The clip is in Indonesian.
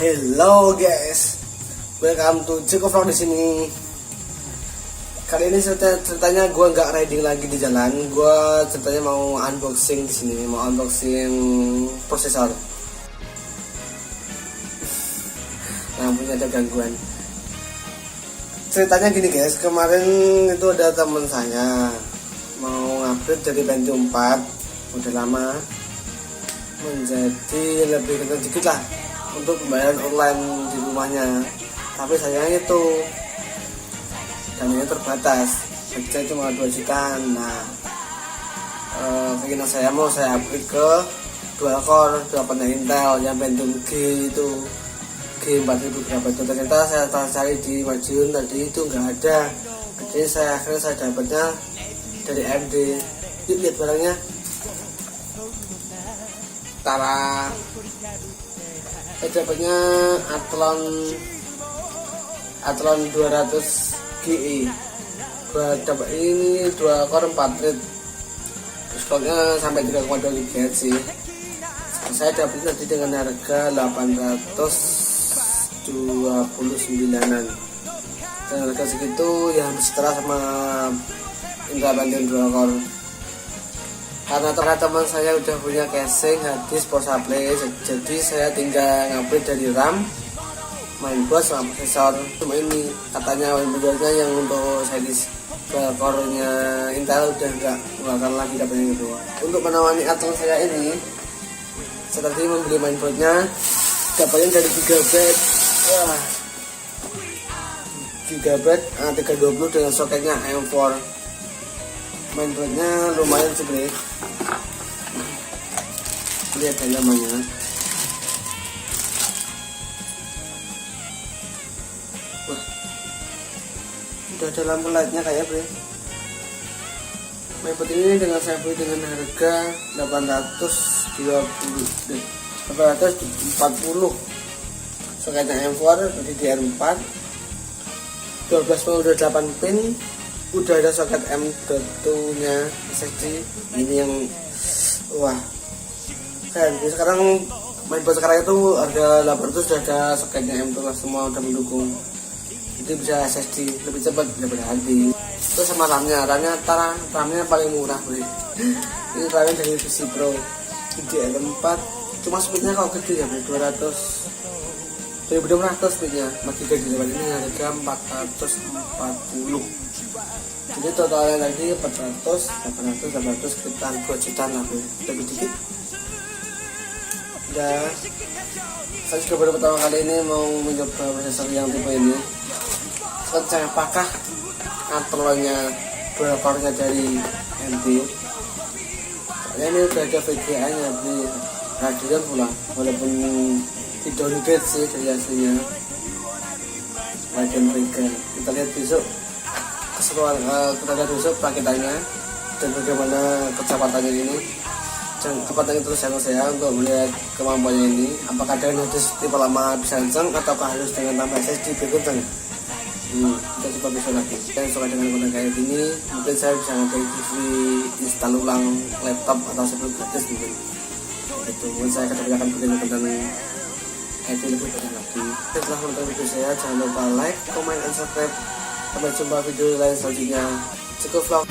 Hello guys, welcome to Ciko Vlog di sini. Kali ini ceritanya gue nggak riding lagi di jalan. Gue ceritanya mau unboxing di sini, mau unboxing prosesor. Lampunya ada gangguan. Ceritanya gini guys, kemarin itu ada teman saya mau upgrade dari Pentium 4, udah lama, menjadi lebih kencang dikit lah untuk pembayaran online di rumahnya. Tapi sayangnya itu dananya terbatas, budget cuma 2 juta. Nah, keinginan saya mau saya upgrade ke dual core 8 Intel yang Pentium G itu, G4000 berapa itu. Ternyata saya cari di Madiun tadi itu nggak ada. Jadi akhirnya saya dapatnya dari AMD. Yuk lihat barangnya. Tara, saya dapatnya Athlon 200 GE. Gua dapat ini 2 core 4 thread. Slotnya sampai 3,2 GHz sih. Saya dapat tadi dengan harga 829-an. Dan harga segitu ya setara sama Intel Pentium dual core. Karena ternyata teman saya udah punya casing hadis power supply, jadi saya tinggal ngupgrade dari RAM, mainboard sama prosesor. Cuma ini katanya mainboardnya yang untuk series core-nya Intel udah nggak mengeluarkan lagi katanya gitu. Untuk menemani Athlon saya ini, saya tadi membeli mainboardnya, dapatnya dari Gigabyte 320 dengan soketnya M4. Mainboardnya lumayan sih bre. Lihat dalamannya. Wah, udah ada lampu lightnya kayak bre. Mainboard ini dengan saya beli dengan harga 840. Soketnya M4 dari DR4, 12 udah 8 pin. Udah ada soket M.2 nya SSD. Ini yang wah kan sekarang mainboard sekarang itu harga 800 sudah ada soketnya M.2 lah, semua udah mendukung. Jadi bisa SSD lebih cepat daripada HD. Terus sama RAM-nya paling murah beli. Ini RAM dari VC Pro DDR4, cuma speednya kalau gede ya 2600 speednya, masih gede daripada ini harga 440. Jadi totalnya tadi 800 sekitar 2 juta lah, lebih dikit. Dan saya juga baru pertama kali ini mau mencoba prosesor yang tipe ini. Saya apakah Athlonnya dual core-nya dari AMD. Soalnya ini udah ada VGA nya di Radeon pula, walaupun di downgrade sih dari aslinya Radeon Vega. Kita lihat besok keseluruhan, kita lihat besok paketannya dan bagaimana kecepatannya ini. Dan kecepatannya terus saya untuk melihat kemampuannya ini, apakah dengan harus tipe lama bisa kencang ataukah harus dengan tambah SSD biar kencang. Kita coba besok lagi. Dan suka dengan konten kayak gini, mungkin saya bisa ngambil install ulang laptop atau sebelum gratis mungkin. Itu mungkin saya akan bikin konten kayak lebih banyak lagi. Setelah menonton video saya, jangan lupa like, comment, dan subscribe. Sampai jumpa video lain selanjutnya. Ciko Vlog.